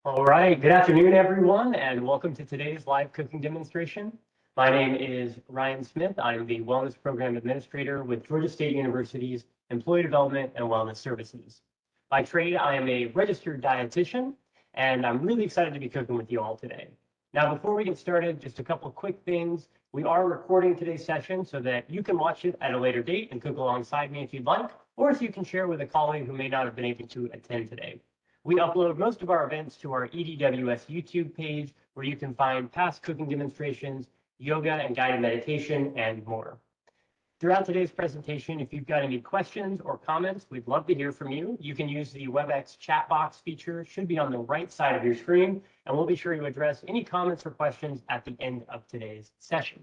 All right, good afternoon, everyone, and welcome to today's live cooking demonstration. My name is Ryan Smith. I'm the Wellness Program Administrator with Georgia State University's Employee Development and Wellness Services. By trade, I am a registered dietitian, and I'm really excited to be cooking with you all today. Now, before we get started, just a couple of quick things. We are recording today's session so that you can watch it at a later date and cook alongside me if you'd like, or if you can share with a colleague who may not have been able to attend today. We upload most of our events to our EDWS YouTube page, where you can find past cooking demonstrations, yoga and guided meditation, and more. Throughout today's presentation, if you've got any questions or comments, we'd love to hear from you. You can use the WebEx chat box feature, should be on the right side of your screen, and we'll be sure to address any comments or questions at the end of today's session.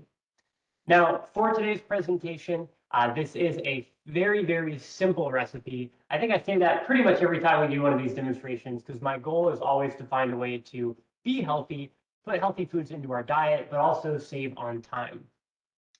Now, for today's presentation, this is a very, very simple recipe. I think I say that pretty much every time we do one of these demonstrations, because my goal is always to find a way to be healthy, put healthy foods into our diet, but also save on time.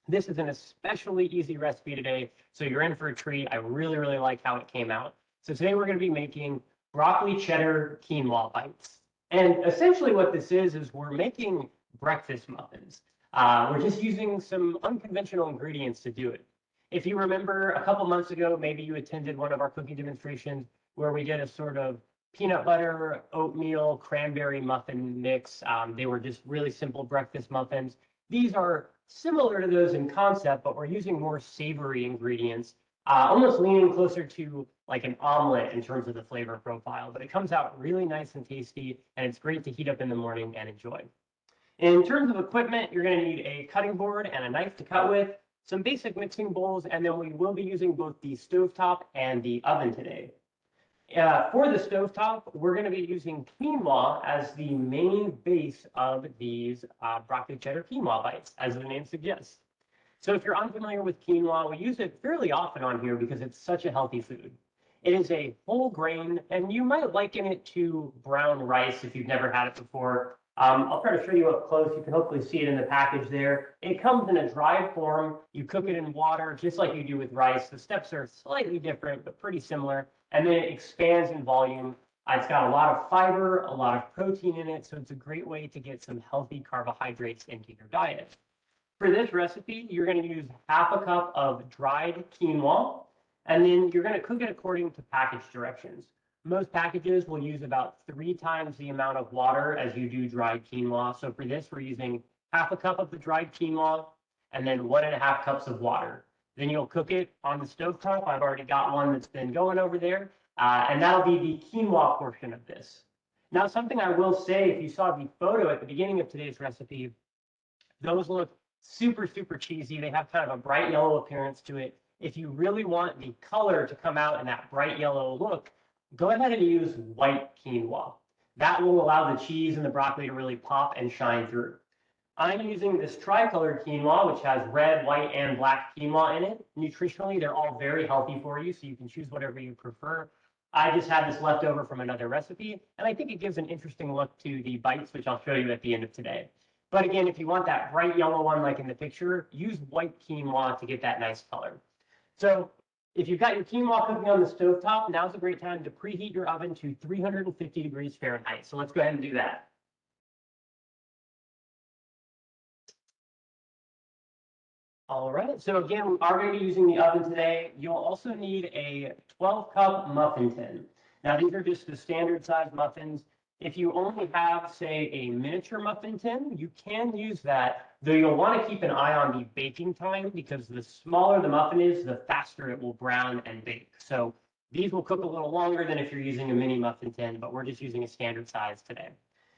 This is an especially easy recipe today, so you're in for a treat. I really, really like how it came out. So today we're going to be making broccoli cheddar quinoa bites. And essentially what this is we're making breakfast muffins. We're just using some unconventional ingredients to do it. If you remember a couple months ago, maybe you attended one of our cooking demonstrations where we did a sort of peanut butter, oatmeal, cranberry muffin mix. They were just really simple breakfast muffins. These are similar to those in concept, but we're using more savory ingredients, almost leaning closer to like an omelet in terms of the flavor profile. But it comes out really nice and tasty, and it's great to heat up in the morning and enjoy. In terms of equipment, you're going to need a cutting board and a knife to cut with, some basic mixing bowls, and then we will be using both the stovetop and the oven today. For the stovetop, we're going to be using quinoa as the main base of these broccoli cheddar quinoa bites, as the name suggests. So if you're unfamiliar with quinoa, we use it fairly often on here because it's such a healthy food. It is a whole grain, and you might liken it to brown rice if you've never had it before. I'll try to show you up close. You can hopefully see it in the package there. It comes in a dried form. You cook it in water just like you do with rice. The steps are slightly different, but pretty similar. And then it expands in volume. It's got a lot of fiber, a lot of protein in it, so it's a great way to get some healthy carbohydrates into your diet. For this recipe, you're going to use half a cup of dried quinoa, and then you're going to cook it according to package directions. Most packages will use about 3 times the amount of water as you do dried quinoa. So for this, we're using half a cup of the dried quinoa and then 1.5 cups of water. Then you'll cook it on the stovetop. I've already got one that's been going over there. And that'll be the quinoa portion of this. Now, something I will say, if you saw the photo at the beginning of today's recipe, those look super, super cheesy. They have kind of a bright yellow appearance to it. If you really want the color to come out in that bright yellow look, go ahead and use white quinoa. That will allow the cheese and the broccoli to really pop and shine through. I'm using this tricolored quinoa, which has red, white, and black quinoa in it. Nutritionally, they're all very healthy for you, so you can choose whatever you prefer. I just had this left over from another recipe, and I think it gives an interesting look to the bites, which I'll show you at the end of today. But again, if you want that bright yellow one like in the picture, use white quinoa to get that nice color. So if you've got your quinoa cooking on the stovetop, now's a great time to preheat your oven to 350 degrees Fahrenheit. So let's go ahead and do that. All right, so again, we are going to be using the oven today. You'll also need a 12-cup muffin tin. Now, these are just the standard size muffins. If you only have, say, a miniature muffin tin, you can use that, though you'll want to keep an eye on the baking time, because the smaller the muffin is, the faster it will brown and bake. So these will cook a little longer than if you're using a mini muffin tin, but we're just using a standard size today.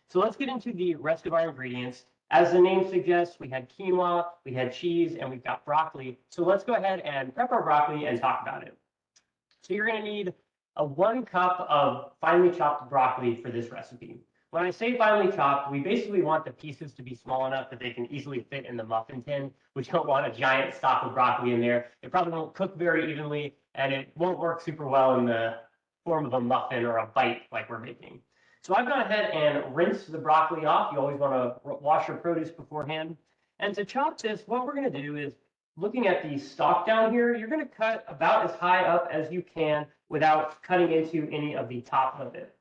So let's get into the rest of our ingredients. As the name suggests, we had quinoa, we had cheese, and we've got broccoli. So let's go ahead and prep our broccoli and talk about it. So you're going to need a 1 cup of finely chopped broccoli for this recipe. When I say finely chopped, we basically want the pieces to be small enough that they can easily fit in the muffin tin. We don't want a giant stock of broccoli in there. It probably won't cook very evenly, and it won't work super well in the form of a muffin or a bite like we're making. So I've gone ahead and rinsed the broccoli off. You always want to wash your produce beforehand. And to chop this, what we're going to do is, looking at the stalk down here, you're going to cut about as high up as you can without cutting into any of the top of it.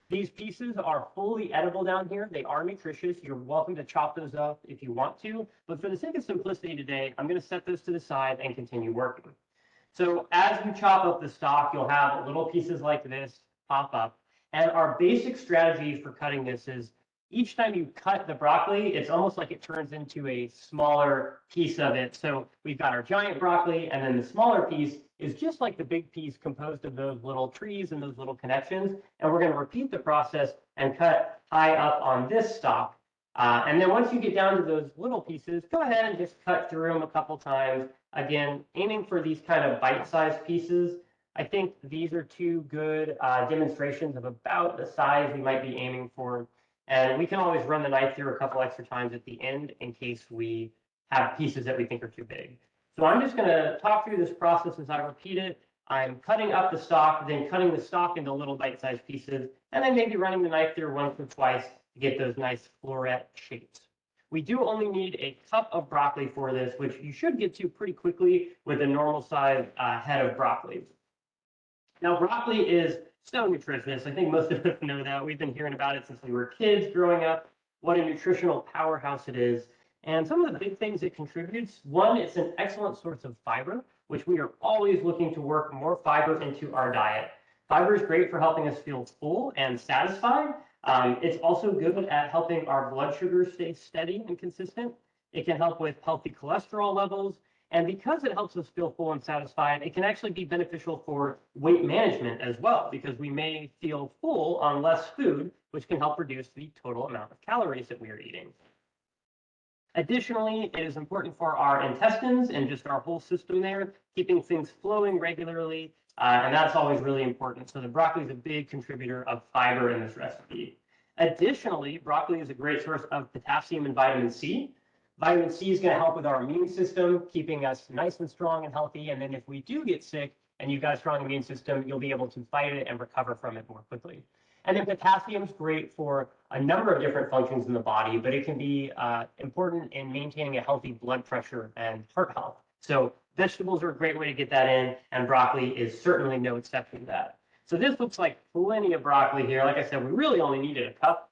These pieces are fully edible down here. They are nutritious. You're welcome to chop those up if you want to. But for the sake of simplicity today, I'm going to set those to the side and continue working. So as you chop up the stalk, you'll have little pieces like this pop up. And our basic strategy for cutting this is each time you cut the broccoli, it's almost like it turns into a smaller piece of it. So we've got our giant broccoli, and then the smaller piece is just like the big piece composed of those little trees and those little connections. And we're going to repeat the process and cut high up on this stalk. And then once you get down to those little pieces, go ahead and just cut through them a couple times. Again, aiming for these kind of bite-sized pieces. I think these are two good demonstrations of about the size we might be aiming for. And we can always run the knife through a couple extra times at the end in case we have pieces that we think are too big. So I'm just going to talk through this process as I repeat it. I'm cutting up the stalk, then cutting the stalk into little bite-sized pieces, and then maybe running the knife through once or twice to get those nice floret shapes. We do only need a cup of broccoli for this, which you should get to pretty quickly with a normal size head of broccoli. Now, broccoli is so nutritious. I think most of us know that. We've been hearing about it since we were kids growing up, what a nutritional powerhouse it is. And some of the big things it contributes, one, it's an excellent source of fiber, which we are always looking to work more fiber into our diet. Fiber is great for helping us feel full and satisfied. It's also good at helping our blood sugar stay steady and consistent. It can help with healthy cholesterol levels. And because it helps us feel full and satisfied, it can actually be beneficial for weight management as well, because we may feel full on less food, which can help reduce the total amount of calories that we are eating. Additionally, it is important for our intestines and just our whole system there, keeping things flowing regularly, and that's always really important. So the broccoli is a big contributor of fiber in this recipe. Additionally, broccoli is a great source of potassium and vitamin C. Vitamin C is going to help with our immune system, keeping us nice and strong and healthy. And then if we do get sick and you've got a strong immune system, you'll be able to fight it and recover from it more quickly. And then potassium is great for a number of different functions in the body, but it can be important in maintaining a healthy blood pressure and heart health. So vegetables are a great way to get that in, and broccoli is certainly no exception to that. So this looks like plenty of broccoli here. Like I said, we really only needed a cup.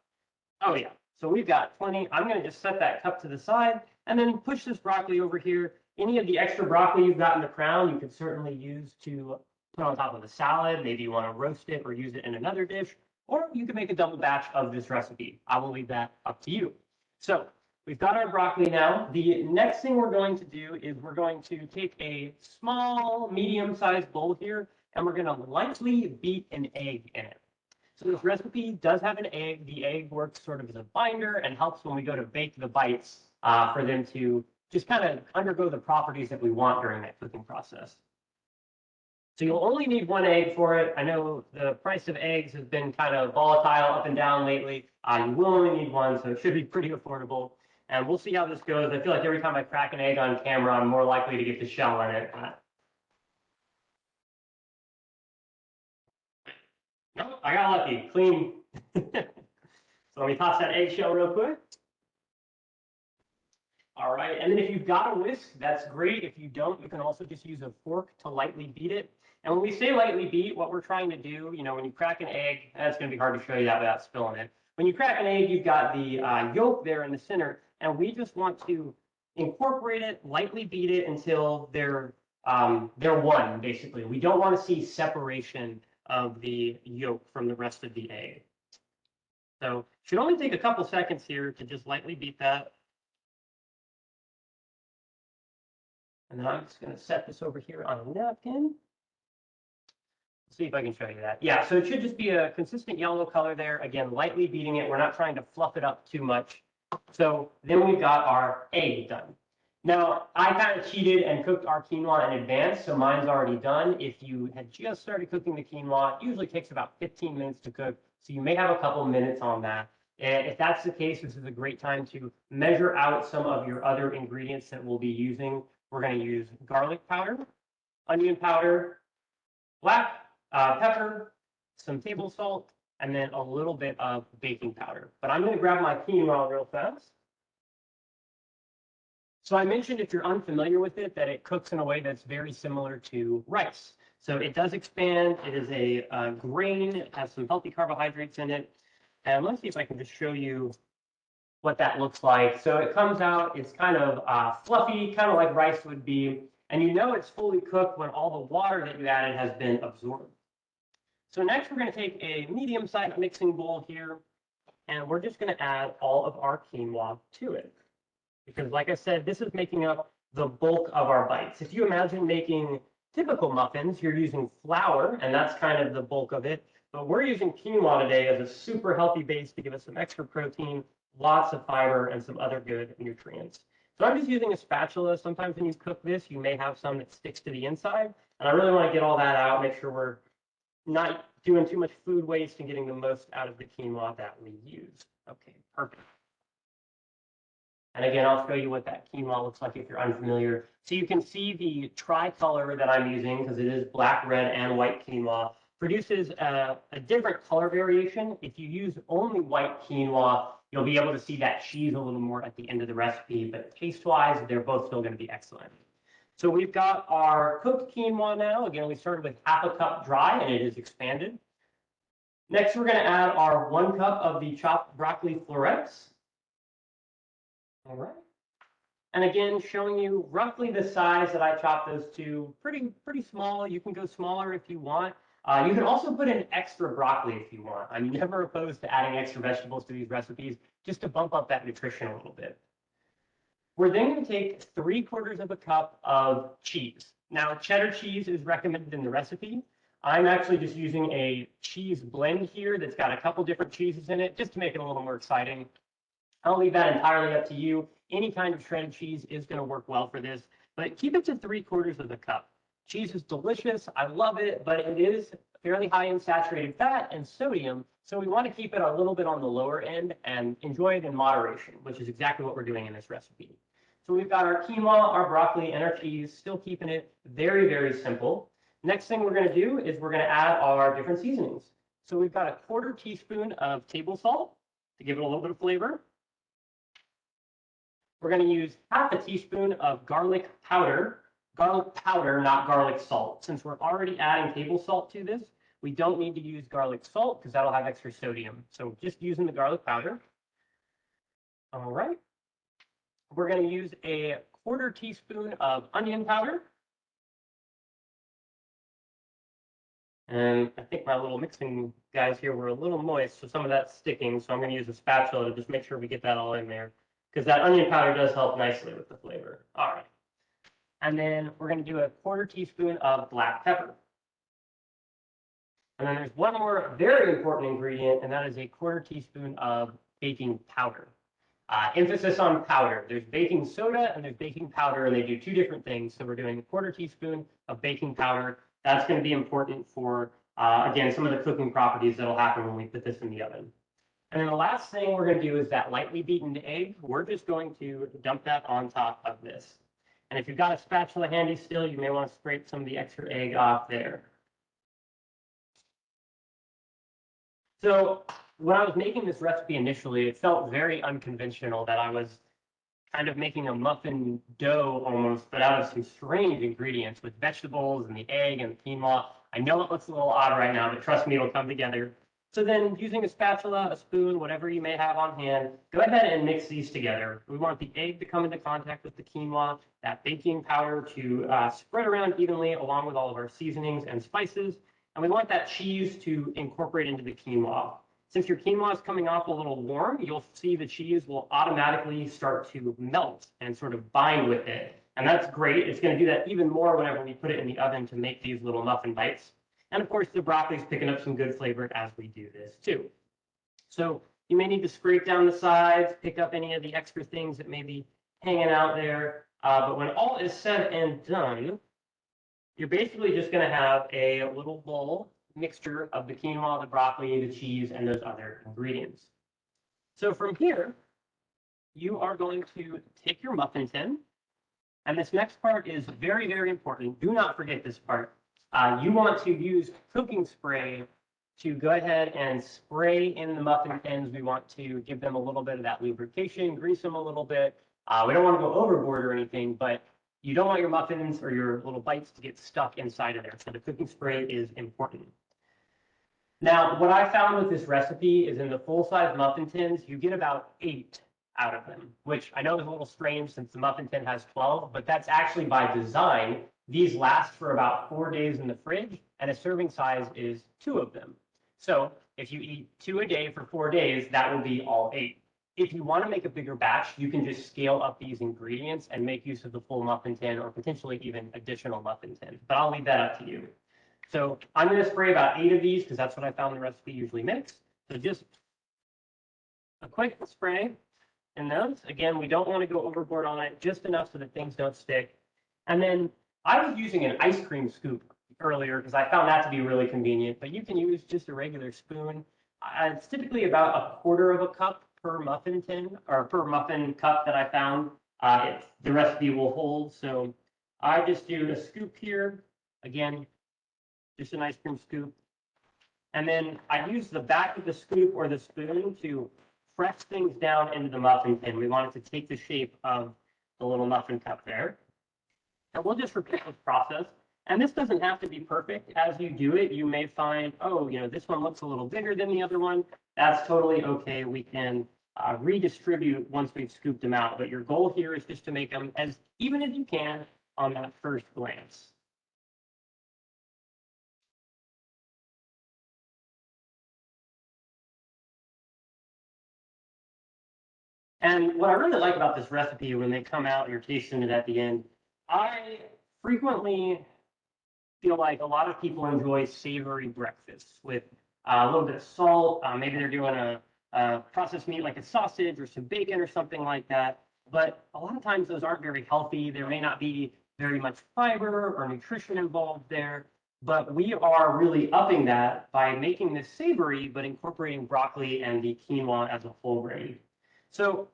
Oh yeah. So we've got plenty. I'm going to just set that cup to the side and then push this broccoli over here. Any of the extra broccoli you've got in the crown, you could certainly use to put on top of a salad. Maybe you want to roast it or use it in another dish, or you can make a double batch of this recipe. I will leave that up to you. So we've got our broccoli now. The next thing we're going to do is we're going to take a small, medium-sized bowl here, and we're going to lightly beat an egg in it. So this recipe does have an egg. The egg works sort of as a binder and helps when we go to bake the bites for them to just kind of undergo the properties that we want during that cooking process. So you'll only need one egg for it. I know the price of eggs has been kind of volatile up and down lately. You will only need one, so it should be pretty affordable. And we'll see how this goes. I feel like every time I crack an egg on camera, I'm more likely to get the shell in it. Nope, I got lucky. Clean. So let me toss that eggshell real quick. All right, and then if you've got a whisk, that's great. If you don't, you can also just use a fork to lightly beat it. And when we say lightly beat, what we're trying to do, when you crack an egg, that's going to be hard to show you that without spilling it. When you crack an egg, you've got the yolk there in the center, and we just want to incorporate it, lightly beat it until they're one, basically. We don't want to see separation of the yolk from the rest of the egg. So it should only take a couple seconds here to just lightly beat that. And then I'm just going to set this over here on a napkin. Let's see if I can show you that. Yeah, so it should just be a consistent yellow color there. Again, lightly beating it. We're not trying to fluff it up too much. So then we've got our egg done. Now, I kind of cheated and cooked our quinoa in advance, so mine's already done. If you had just started cooking the quinoa, it usually takes about 15 minutes to cook, so you may have a couple minutes on that. And if that's the case, this is a great time to measure out some of your other ingredients that we'll be using. We're going to use garlic powder, onion powder, black pepper, some table salt, and then a little bit of baking powder. But I'm going to grab my quinoa real fast. So I mentioned, if you're unfamiliar with it, that it cooks in a way that's very similar to rice. So it does expand. It is a grain. It has some healthy carbohydrates in it. And let's see if I can just show you what that looks like. So it comes out, it's kind of fluffy, kind of like rice would be. And you know it's fully cooked when all the water that you added has been absorbed. So next we're going to take a medium-sized mixing bowl here, and we're just going to add all of our quinoa to it. Because like I said, this is making up the bulk of our bites. If you imagine making typical muffins, you're using flour, and that's kind of the bulk of it. But we're using quinoa today as a super healthy base to give us some extra protein, lots of fiber, and some other good nutrients. So I'm just using a spatula. Sometimes when you cook this, you may have some that sticks to the inside. And I really want to get all that out, make sure we're not doing too much food waste and getting the most out of the quinoa that we use. Okay, perfect. And again, I'll show you what that quinoa looks like if you're unfamiliar. So you can see the tricolor that I'm using, because it is black, red, and white quinoa, produces a different color variation. If you use only white quinoa, you'll be able to see that cheese a little more at the end of the recipe, but taste-wise, they're both still going to be excellent. So we've got our cooked quinoa now. Again, we started with half a cup dry, and it is expanded. Next, we're going to add our 1 cup of the chopped broccoli florets. All right. And again, showing you roughly the size that I chopped those to, pretty small. You can go smaller if you want. You can also put in extra broccoli if you want. I'm never opposed to adding extra vegetables to these recipes, just to bump up that nutrition a little bit. We're then going to take 3/4 of a cup of cheese. Now, cheddar cheese is recommended in the recipe. I'm actually just using a cheese blend here that's got a couple different cheeses in it, just to make it a little more exciting. I'll leave that entirely up to you. Any kind of shredded cheese is going to work well for this, but keep it to 3/4 of the cup. Cheese is delicious. I love it, but it is fairly high in saturated fat and sodium, so we want to keep it a little bit on the lower end and enjoy it in moderation, which is exactly what we're doing in this recipe. So we've got our quinoa, our broccoli, and our cheese, still keeping it very, very simple. Next thing we're going to do is we're going to add our different seasonings. So we've got a 1/4 teaspoon of table salt to give it a little bit of flavor. We're going to use half a teaspoon of garlic powder, not garlic salt. Since we're already adding table salt to this, we don't need to use garlic salt because that'll have extra sodium. So just using the garlic powder. All right. We're going to use a 1/4 teaspoon of onion powder. And I think my little mixing guys here were a little moist, so some of that's sticking. So I'm going to use a spatula to just make sure we get that all in there, because that onion powder does help nicely with the flavor. All right. And then we're going to do a 1/4 teaspoon of black pepper. And then there's one more very important ingredient, and that is a 1/4 teaspoon of baking powder. Emphasis on powder. There's baking soda and there's baking powder, and they do 2 different things. So we're doing a 1/4 teaspoon of baking powder. That's going to be important for, again, some of the cooking properties that'll happen when we put this in the oven. And then the last thing we're going to do is that lightly beaten egg. We're just going to dump that on top of this. And if you've got a spatula handy still, you may want to scrape some of the extra egg off there. So when I was making this recipe initially, it felt very unconventional that I was kind of making a muffin dough almost, but out of some strange ingredients with vegetables and the egg and the quinoa. I know it looks a little odd right now, but trust me, it'll come together. So then using a spatula, a spoon, whatever you may have on hand, go ahead and mix these together. We want the egg to come into contact with the quinoa, that baking powder to spread around evenly along with all of our seasonings and spices. And we want that cheese to incorporate into the quinoa. Since your quinoa is coming off a little warm, you'll see the cheese will automatically start to melt and sort of bind with it. And that's great. It's going to do that even more whenever we put it in the oven to make these little muffin bites. And of course, the broccoli is picking up some good flavor as we do this too. So you may need to scrape down the sides, pick up any of the extra things that may be hanging out there. But when all is said and done, you're basically just going to have a little bowl mixture of the quinoa, the broccoli, the cheese, and those other ingredients. So from here, you are going to take your muffin tin, and this next part is very, very important. Do not forget this part. You want to use cooking spray to go ahead and spray in the muffin tins. We want to give them a little bit of that lubrication, grease them a little bit. We don't want to go overboard or anything, but You don't want your muffins or your little bites to get stuck inside of there. So the cooking spray is important. Now, what I found with this recipe is in the full-size muffin tins, you get about 8 out of them, which I know is a little strange since the muffin tin has 12, but that's actually by design. These last for about 4 days in the fridge, and a serving size is 2 of them. So if you eat 2 a day for 4 days, that will be all 8. If you want to make a bigger batch, you can just scale up these ingredients and make use of the full muffin tin or potentially even additional muffin tins, but I'll leave that up to you. So I'm going to spray about 8 of these because that's what I found the recipe usually makes. So just a quick spray in those. Again, we don't want to go overboard on it, just enough so that things don't stick. And then I was using an ice cream scoop earlier because I found that to be really convenient, but you can use just a regular spoon. It's typically about 1/4 of a cup per muffin tin or per muffin cup that I found. The recipe will hold. So I just do a scoop here. Again, just an ice cream scoop. And then I use the back of the scoop or the spoon to press things down into the muffin tin. We want it to take the shape of the little muffin cup there. And we'll just repeat this process. And this doesn't have to be perfect. As you do it, you may find, oh, this one looks a little bigger than the other one. That's totally okay. We can redistribute once we've scooped them out. But your goal here is just to make them as even as you can on that first glance. And what I really like about this recipe when they come out and you're tasting it at the end, I frequently feel like a lot of people enjoy savory breakfasts with a little bit of salt. Maybe they're doing a processed meat like a sausage or some bacon or something like that. But a lot of times those aren't very healthy. There may not be very much fiber or nutrition involved there. But we are really upping that by making this savory, but incorporating broccoli and the quinoa as a whole grain. So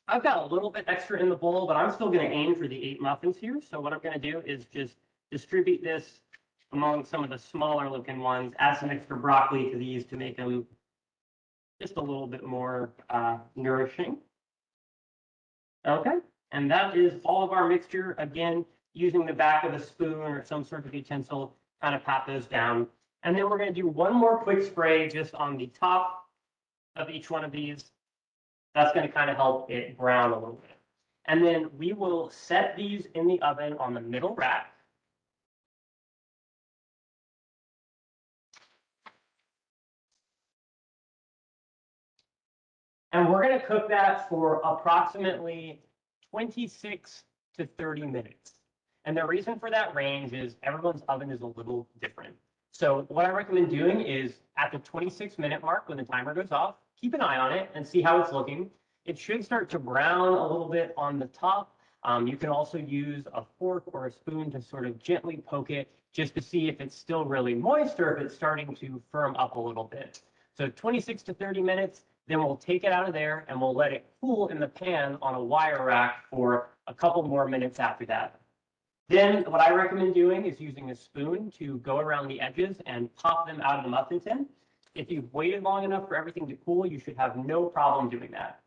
I've got a little bit extra in the bowl, but I'm still going to aim for the 8 muffins here. So what I'm going to do is just distribute this among some of the smaller looking ones, add some extra broccoli to these to make them just a little bit more nourishing. Okay, and that is all of our mixture. Again, using the back of a spoon or some sort of utensil, kind of pat those down. And then we're going to do one more quick spray just on the top of each one of these. That's going to kind of help it brown a little bit. And then we will set these in the oven on the middle rack. And we're going to cook that for approximately 26 to 30 minutes. And the reason for that range is everyone's oven is a little different. So what I recommend doing is at the 26-minute mark when the timer goes off, keep an eye on it and see how it's looking. It should start to brown a little bit on the top. You can also use a fork or a spoon to sort of gently poke it just to see if it's still really moist or if it's starting to firm up a little bit. So 26 to 30 minutes, then we'll take it out of there and we'll let it cool in the pan on a wire rack for a couple more minutes after that. Then what I recommend doing is using a spoon to go around the edges and pop them out of the muffin tin. If you've waited long enough for everything to cool, you should have no problem doing that.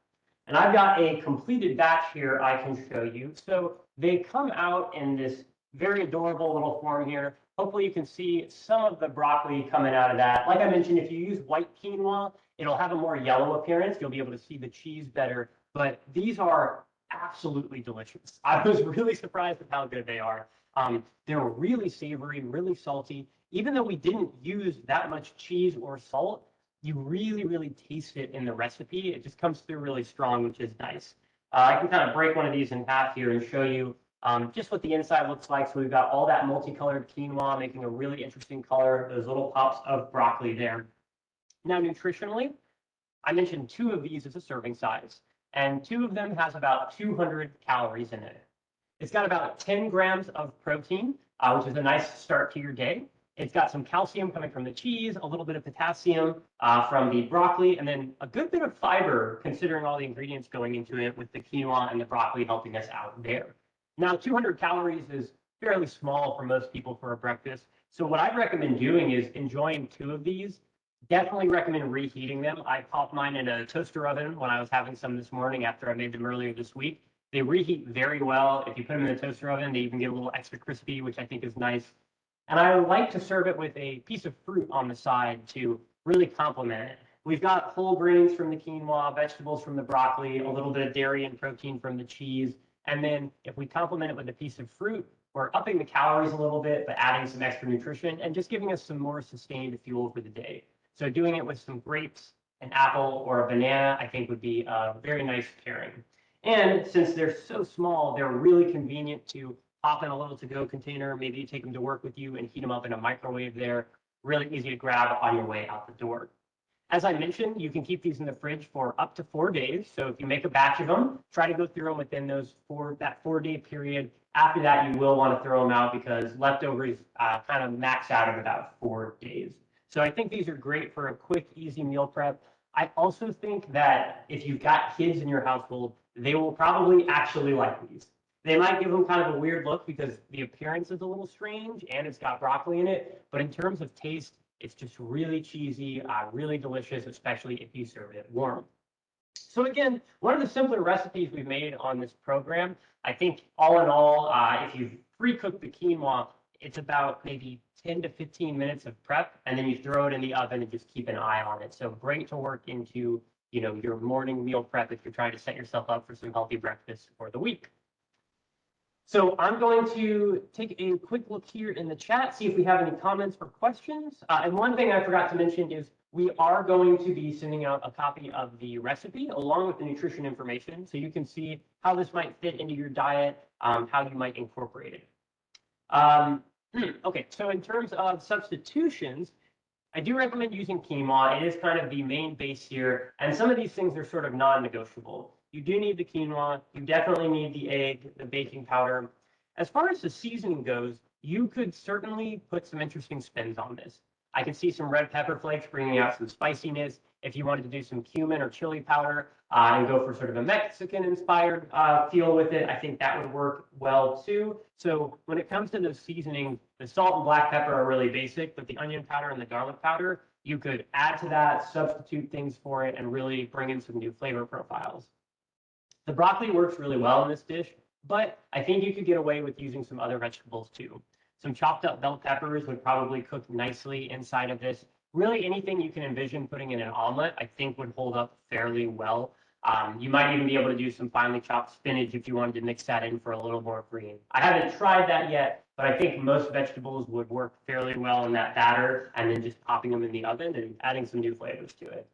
And I've got a completed batch here I can show you. So they come out in this very adorable little form here. Hopefully you can see some of the broccoli coming out of that. Like I mentioned, if you use white quinoa, it'll have a more yellow appearance. You'll be able to see the cheese better. But these are absolutely delicious. I was really surprised at how good they are. They're really savory, really salty. Even though we didn't use that much cheese or salt, you really, really taste it in the recipe. It just comes through really strong, which is nice. I can kind of break one of these in half here and show you just what the inside looks like. So we've got all that multicolored quinoa making a really interesting color, those little pops of broccoli there. Now, nutritionally, I mentioned 2 of these as a serving size, and 2 of them has about 200 calories in it. It's got about 10 grams of protein, which is a nice start to your day. It's got some calcium coming from the cheese, a little bit of potassium from the broccoli, and then a good bit of fiber, considering all the ingredients going into it with the quinoa and the broccoli helping us out there. Now, 200 calories is fairly small for most people for a breakfast. So what I recommend doing is enjoying 2 of these. Definitely recommend reheating them. I popped mine in a toaster oven when I was having some this morning after I made them earlier this week. They reheat very well. If you put them in the toaster oven, they even get a little extra crispy, which I think is nice. And I like to serve it with a piece of fruit on the side to really complement it. We've got whole grains from the quinoa, vegetables from the broccoli, a little bit of dairy and protein from the cheese. And then if we complement it with a piece of fruit, we're upping the calories a little bit, but adding some extra nutrition and just giving us some more sustained fuel for the day. So doing it with some grapes, an apple, or a banana, I think would be a very nice pairing. And since they're so small, they're really convenient to pop in a little to-go container. Maybe you take them to work with you and heat them up in a microwave there. Really easy to grab on your way out the door. As I mentioned, you can keep these in the fridge for up to 4 days. So if you make a batch of them, try to go through them within that 4-day period. After that, you will want to throw them out because leftovers kind of max out at about 4 days. So I think these are great for a quick, easy meal prep. I also think that if you've got kids in your household, they will probably actually like these. They might give them kind of a weird look because the appearance is a little strange and it's got broccoli in it. But in terms of taste, it's just really cheesy, really delicious, especially if you serve it warm. So again, one of the simpler recipes we've made on this program, I think all in all, if you pre-cook the quinoa, it's about maybe 10 to 15 minutes of prep, and then you throw it in the oven and just keep an eye on it. So great to work into, your morning meal prep if you're trying to set yourself up for some healthy breakfast for the week. So I'm going to take a quick look here in the chat, see if we have any comments or questions. And one thing I forgot to mention is we are going to be sending out a copy of the recipe along with the nutrition information, so you can see how this might fit into your diet, how you might incorporate it. Okay, so in terms of substitutions, I do recommend using quinoa. It is kind of the main base here, and some of these things are sort of non-negotiable. You do need the quinoa. You definitely need the egg, the baking powder. As far as the seasoning goes, you could certainly put some interesting spins on this. I could see some red pepper flakes bringing out some spiciness. If you wanted to do some cumin or chili powder and go for sort of a Mexican-inspired feel with it, I think that would work well too. So when it comes to those seasonings, the salt and black pepper are really basic, but the onion powder and the garlic powder, you could add to that, substitute things for it, and really bring in some new flavor profiles. The broccoli works really well in this dish, but I think you could get away with using some other vegetables too. Some chopped up bell peppers would probably cook nicely inside of this. Really anything you can envision putting in an omelet, I think would hold up fairly well. You might even be able to do some finely chopped spinach if you wanted to mix that in for a little more green. I haven't tried that yet, but I think most vegetables would work fairly well in that batter, and then just popping them in the oven and adding some new flavors to it.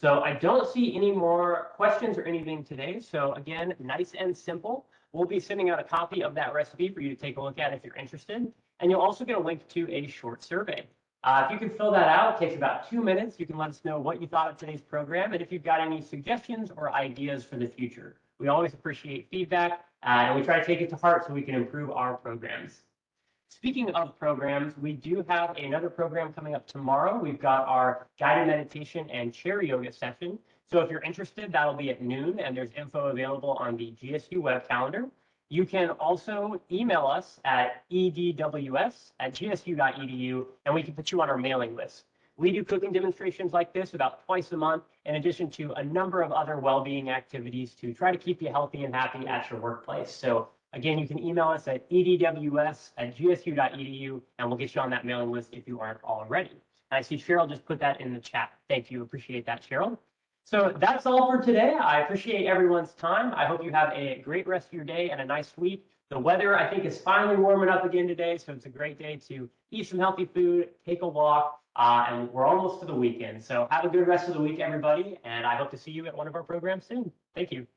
So I don't see any more questions or anything today. So again, nice and simple. We'll be sending out a copy of that recipe for you to take a look at if you're interested. And you'll also get a link to a short survey. If you can fill that out, it takes about 2 minutes. You can let us know what you thought of today's program and if you've got any suggestions or ideas for the future. We always appreciate feedback, and we try to take it to heart so we can improve our programs. Speaking of programs, we do have another program coming up tomorrow. We've got our guided meditation and chair yoga session. So if you're interested, that'll be at noon, and there's info available on the GSU web calendar. You can also email us at edws@gsu.edu, and we can put you on our mailing list. We do cooking demonstrations like this about twice a month, in addition to a number of other well-being activities to try to keep you healthy and happy at your workplace. So again, you can email us at edws@gsu.edu, and we'll get you on that mailing list if you aren't already. I see Cheryl just put that in the chat. Thank you. Appreciate that, Cheryl. So that's all for today. I appreciate everyone's time. I hope you have a great rest of your day and a nice week. The weather, I think, is finally warming up again today, so it's a great day to eat some healthy food, take a walk, and we're almost to the weekend. So have a good rest of the week, everybody, and I hope to see you at one of our programs soon. Thank you.